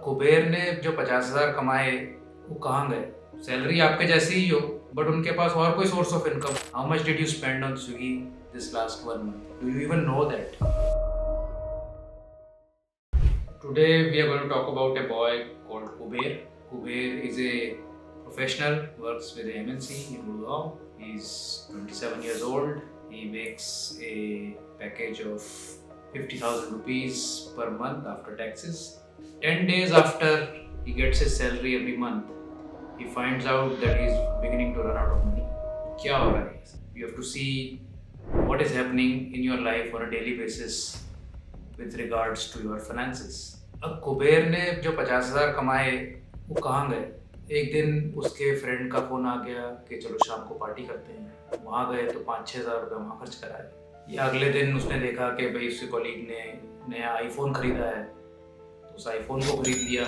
कुबेर ने जो 50,000 कमाए वो कहाँ गए? सैलरी आपके जैसी ही हो बट उनके पास और कोई source of income. How much did you spend on Swiggy this last 1 month? Do you even know that? Today we are going to talk about a boy called Kuber. Kuber is a professional, works with MNC in Gurgaon. He's 27 years old. He makes a package of 50,000 rupees per month after taxes. 10 days after he gets his salary every month, he finds out that he's beginning to run out of money. क्या हो रहा है? You have to see what is happening in your life on a daily basis with regards to your finances. अब कुबेर ने जो 50,000 कमाए वो कहाँ गए? एक दिन उसके फ्रेंड का फ़ोन आ गया कि चलो शाम को पार्टी करते हैं। वहाँ गए तो 5-6 हज़ार रुपये वहाँ खर्च कराए। या अगले दिन उसने देखा कि भाई उसके कॉलीग ने नया आईफोन ख़रीदा है तो उस आईफोन को ख़रीद लिया।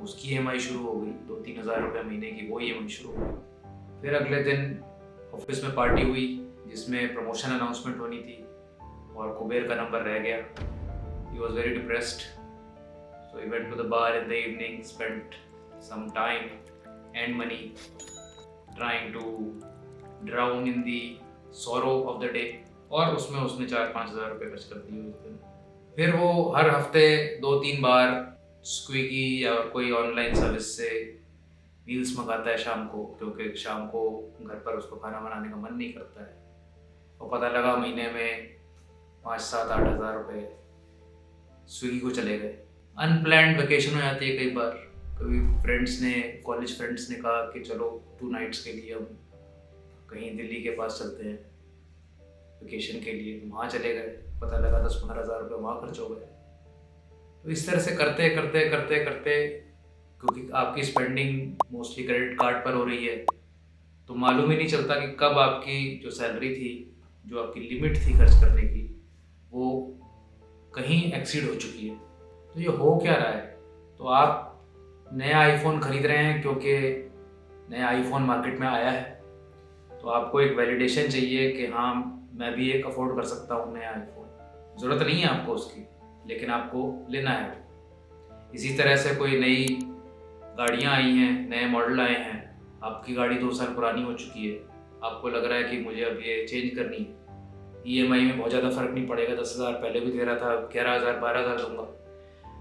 उसकी EMI शुरू हो गई, 2-3 हज़ार रुपये महीने की वो EMI शुरू हो गई। फिर अगले दिन ऑफिस में पार्टी हुई जिसमें प्रमोशन अनाउंसमेंट होनी थी और कुबेर का नंबर रह गया। He was very depressed, so he went to the bar in the evening, spent some time and money trying to drown in the sorrow of the day, और उसमें उसने 4-5 हज़ार रुपये खर्च कर दिए उस दिन। फिर वो हर हफ्ते 2-3 बार स्विगी या कोई ऑनलाइन सर्विस से मील्स मंगाता है शाम को, क्योंकि शाम को घर पर उसको खाना बनाने का मन नहीं करता है। और पता लगा महीने में 5-7-8 हज़ार रुपये स्विगी को चले गए। अनप्लैंड वेकेशन हो जाती है कई बार। कभी कॉलेज फ्रेंड्स ने कहा कि चलो 2 नाइट्स के लिए हम कहीं दिल्ली के पास चलते हैं वेकेशन के लिए। वहाँ चले गए, पता लगा 10-15 हज़ार रुपये वहाँ खर्च हो गए। तो इस तरह से करते करते क्योंकि आपकी स्पेंडिंग मोस्टली क्रेडिट कार्ड पर हो रही है तो मालूम ही नहीं चलता कि कब आपकी जो सैलरी थी, जो आपकी लिमिट थी खर्च करने की, वो कहीं एक्सीड हो चुकी है। तो ये हो क्या रहा है? तो आप नया आईफोन ख़रीद रहे हैं क्योंकि नया आईफोन मार्केट में आया है, तो आपको एक वैलिडेशन चाहिए कि हाँ मैं भी एक अफोर्ड कर सकता हूँ नया आईफोन। ज़रूरत नहीं है आपको उसकी, लेकिन आपको लेना है। इसी तरह से कोई नई गाड़ियाँ आई हैं, नए मॉडल आए हैं, आपकी गाड़ी 2 साल पुरानी हो चुकी है, आपको लग रहा है कि मुझे अब ये चेंज करनी है। EMI में बहुत ज़्यादा फ़र्क नहीं पड़ेगा, 10 हज़ार पहले भी दे रहा था, 11 हज़ार 12 हज़ार दूँगा,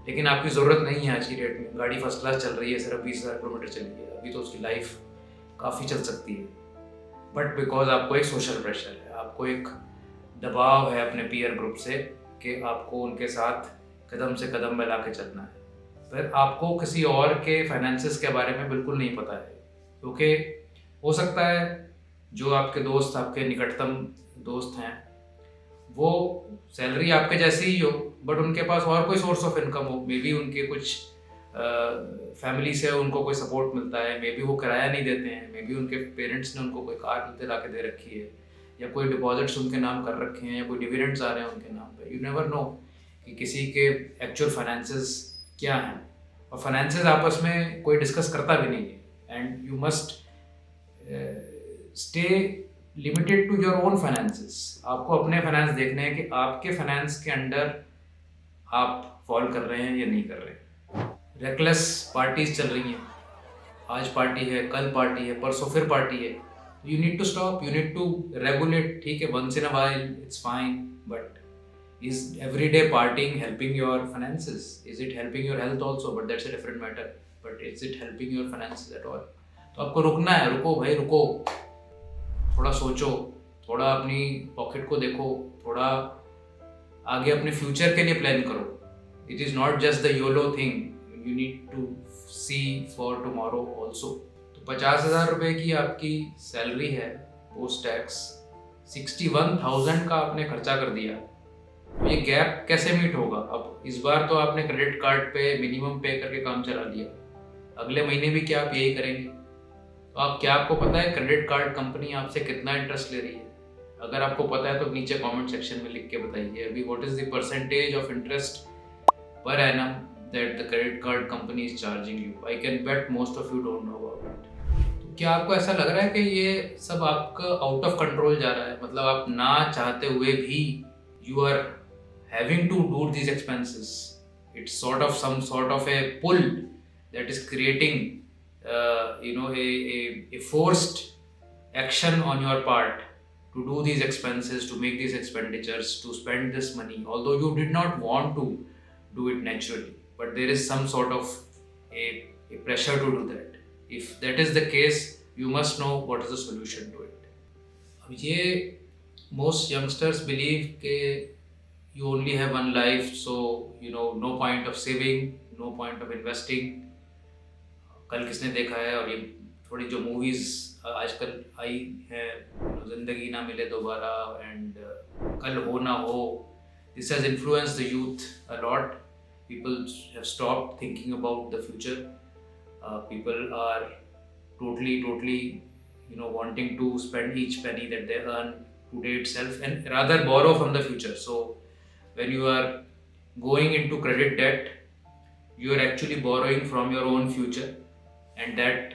लेकिन आपकी ज़रूरत नहीं है आज की डेट में। गाड़ी फर्स्ट क्लास चल रही है, सिर्फ 20,000 किलोमीटर चली है, अभी तो उसकी लाइफ काफ़ी चल सकती है। बट बिकॉज आपको एक सोशल प्रेशर है, आपको एक दबाव है अपने पीयर ग्रुप से कि आपको उनके साथ कदम से कदम मिला के चलना है। फिर आपको किसी और के फाइनेंसिस के बारे में बिल्कुल नहीं पता है, क्योंकि हो सकता है जो आपके दोस्त, आपके निकटतम दोस्त हैं, वो सैलरी आपके जैसी ही हो बट उनके पास और कोई सोर्स ऑफ इनकम हो। मे बी उनके कुछ फैमिली से उनको कोई सपोर्ट मिलता है, मे बी वो किराया नहीं देते हैं, मे बी उनके पेरेंट्स ने उनको कोई कार दिला के दे रखी है, या कोई डिपॉजिट्स उनके नाम कर रखे हैं, या कोई डिविडेंड्स आ रहे हैं उनके नाम पे। यू नेवर नो कि किसी के एक्चुअल फाइनेंसेस क्या हैं, और फाइनेंसेस आपस में कोई डिस्कस करता भी नहीं है। And you must stay limited to your own finances. आपको अपने फाइनेंस देखने हैं कि आपके फाइनेंस के अंडर आप फॉल कर रहे हैं या नहीं कर रहे हैं। रेकलेस पार्टीज चल रही हैं, आज पार्टी है, कल पार्टी है, परसों फिर पार्टी है। You need to stop, you need to regulate. ठीक है, once in a while it's fine, but is everyday partying helping your finances? Is it helping your health also? But that's a different matter. But is it helping your finances at all? तो आपको रुकना है। रुको भाई, रुको, थोड़ा सोचो, थोड़ा अपनी पॉकेट को देखो, थोड़ा आगे अपने फ्यूचर के लिए प्लान करो। It is not just the YOLO thing, you need to see for tomorrow also. तो 50,000 रुपये की आपकी सैलरी है पोस्ट टैक्स, 61,000 का आपने खर्चा कर दिया। तो ये गैप कैसे मीट होगा? अब इस बार तो आपने क्रेडिट कार्ड पे मिनिमम पे करके काम चला लिया, अगले महीने भी क्या आप यही करेंगे? तो आपको पता है क्रेडिट कार्ड कंपनी आपसे कितना इंटरेस्ट ले रही है? अगर आपको पता है तो नीचे कमेंट सेक्शन में लिख के बताइए अभी what is the percentage of interest per annum that the credit card company is charging you. I can bet most of you don't know about it. क्या आपको ऐसा लग रहा है कि ये सब आपका आउट ऑफ कंट्रोल जा रहा है? मतलब आप ना चाहते हुए भी you are having to do these expenses. It's sort of some sort of a pull that is creating, a forced action on your part to do these expenses, to make these expenditures, to spend this money, although you did not want to do it naturally. But there is some sort of a pressure to do that. If that is the case, you must know what is the solution to it. अब ये most youngsters believe कि you only have one life, so no point of saving, no point of investing. कल किसने देखा है, और ये थोड़ी जो मूवीज आजकल आई है, जिंदगी ना मिले दोबारा एंड कल हो ना हो, this has influenced the youth a lot. People have stopped thinking about the future. People are totally wanting to spend each penny that they earn today itself and rather borrow from the future. So when you are going into credit debt, you are actually borrowing from your own future, and that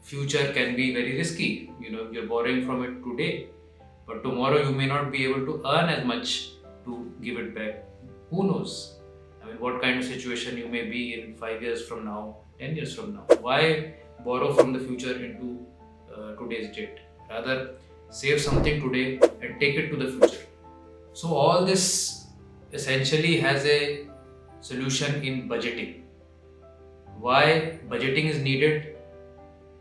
future can be very risky. You're borrowing from it today, but tomorrow you may not be able to earn as much to give it back. Who knows? I mean, what kind of situation you may be in 5 years from now, 10 years from now. Why borrow from the future into today's date? Rather save something today and take it to the future. So all this essentially has a solution in budgeting. Why budgeting is needed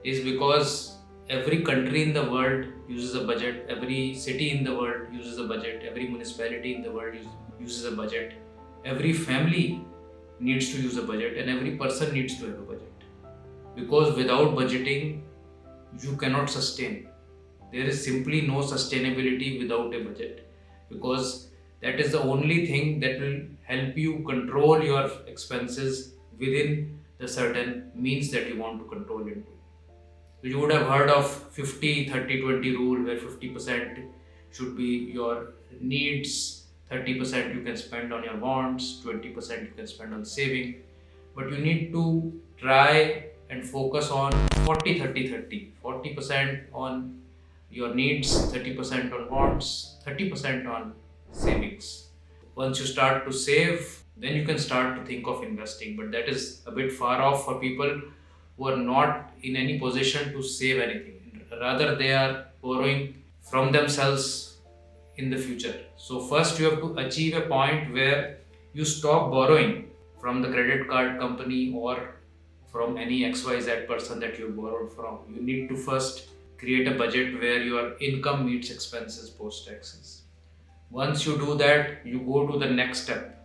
is because every country in the world uses a budget, every city in the world uses a budget, every municipality in the world uses a budget, every family needs to use a budget, and every person needs to have a budget. Because without budgeting, you cannot sustain. There is simply no sustainability without a budget, because that is the only thing that will help you control your expenses within the certain means that you want to control into. So you would have heard of 50-30-20 rule, where 50% should be your needs, 30% you can spend on your wants, 20% you can spend on saving. But you need to try and focus on 40-30-30. 40% on your needs, 30% on wants, 30% on savings. Once you start to save, then you can start to think of investing. But that is a bit far off for people who are not in any position to save anything. Rather, they are borrowing from themselves in the future. So first you have to achieve a point where you stop borrowing from the credit card company or from any XYZ person that you borrowed from. You need to first create a budget where your income meets expenses post taxes. Once you do that, you go to the next step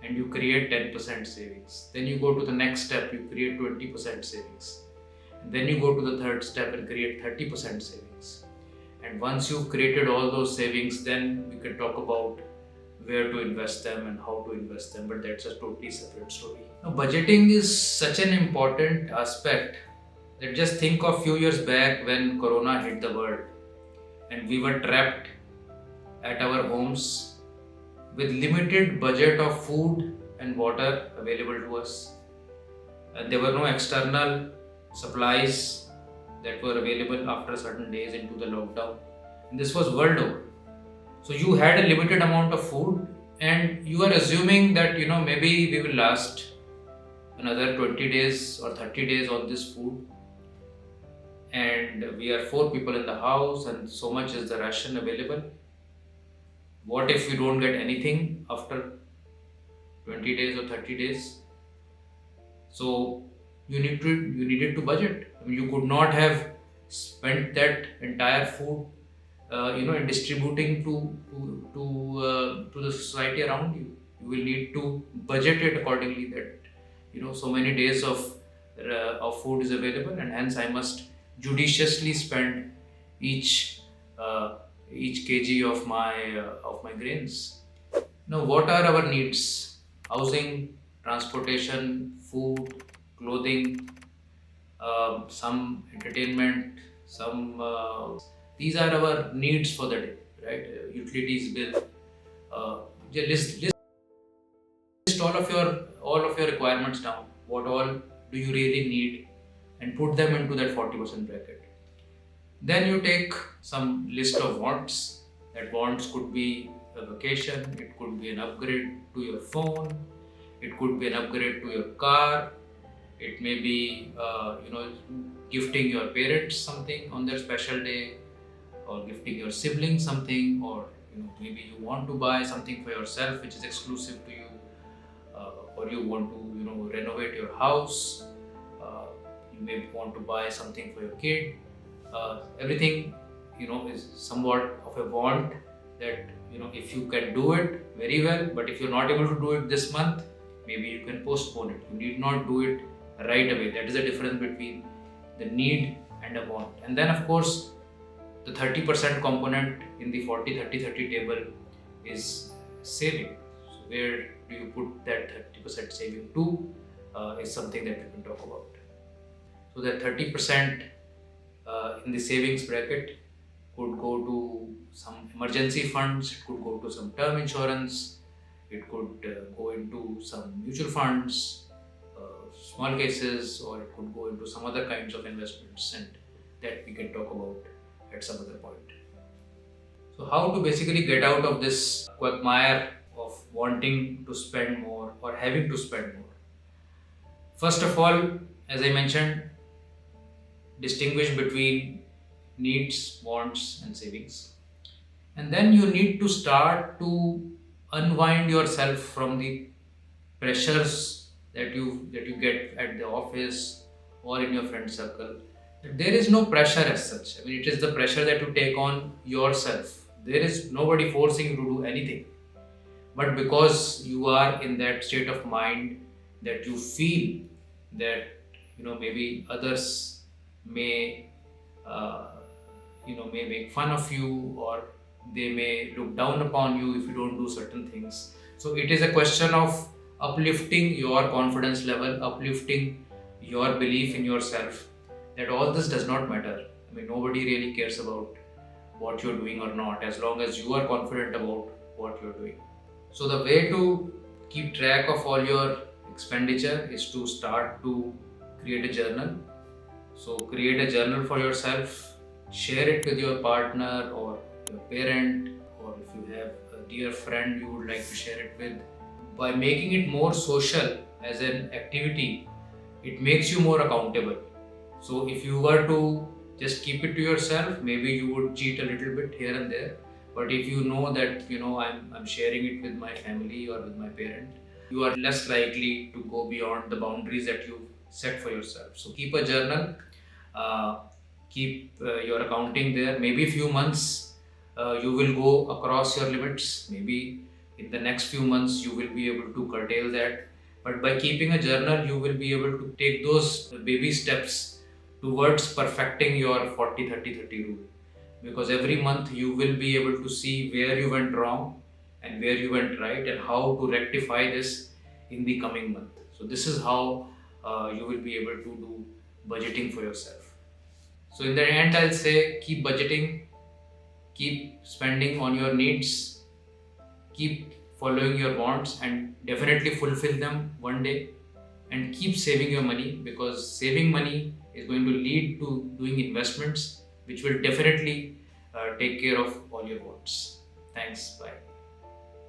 and you create 10% savings. Then you go to the next step, you create 20% savings. And then you go to the third step and create 30% savings. And once you've created all those savings, then we can talk about where to invest them and how to invest them, but that's a totally separate story. Now, budgeting is such an important aspect that just think of few years back when Corona hit the world and we were trapped at our homes with limited budget of food and water available to us. And there were no external supplies that were available after certain days into the lockdown. And this was world over. So you had a limited amount of food and you are assuming that maybe we will last another 20 days or 30 days on this food. And we are 4 people in the house and so much is the ration available. What if you don't get anything after 20 days or 30 days? So you needed to budget. I mean, you could not have spent that entire food in distributing to the society around you. You will need to budget it accordingly, that so many days of food is available, and hence I must judiciously spend each kg of my grains. Now, what are our needs? Housing, transportation, food, clothing, some entertainment, some these are our needs for the day, right? Utilities bill. List all of your requirements down. What all do you really need, and put them into that 40% bracket. Then you take some list of wants. That wants could be a vacation, it could be an upgrade to your phone, It could be an upgrade to your car. It may be, gifting your parents something on their special day, or gifting your siblings something, or maybe you want to buy something for yourself which is exclusive to you, or you want to renovate your house. Uh, you may want to buy something for your kid. Everything is somewhat of a want that if you can do it very well, but if you're not able to do it this month, maybe you can postpone it. You need not do it right away. That is the difference between the need and a want. And then of course the 30% component in the 40-30-30 table is saving. So where do you put that 30% saving to, is something that we can talk about. So that 30% in the savings bracket could go to some emergency funds, it could go to some term insurance, it could go into some mutual funds, small cases, or it could go into some other kinds of investments, and that we can talk about at some other point. So how to basically get out of this quagmire of wanting to spend more or having to spend more? First of all, as I mentioned, distinguish between needs, wants, and savings. And then you need to start to unwind yourself from the pressures that you get at the office or in your friend circle. There is no pressure as such. I mean, it is the pressure that you take on yourself. There is nobody forcing you to do anything. But because you are in that state of mind that you feel that maybe others may may make fun of you, or they may look down upon you if you don't do certain things. So it is a question of uplifting your confidence level, uplifting your belief in yourself, that all this does not matter. I mean, nobody really cares about what you're doing or not, as long as you are confident about what you're doing. So the way to keep track of all your expenditure is to start to create a journal. So create a journal for yourself, share it with your partner or your parent, or if you have a dear friend you would like to share it with. By making it more social as an activity, it makes you more accountable. So if you were to just keep it to yourself, maybe you would cheat a little bit here and there. But if you know that I'm sharing it with my family or with my parent, you are less likely to go beyond the boundaries that you set for yourself. So keep a journal, keep your accounting there. Maybe few months you will go across your limits. Maybe in the next few months you will be able to curtail that. But by keeping a journal, you will be able to take those baby steps towards perfecting your 40-30-30 rule. Because every month you will be able to see where you went wrong and where you went right, and how to rectify this in the coming month. So this is how you will be able to do budgeting for yourself. So in the end, I'll say keep budgeting, keep spending on your needs, keep following your wants, and definitely fulfill them one day, and keep saving your money, because saving money is going to lead to doing investments which will definitely take care of all your wants. Thanks. Bye.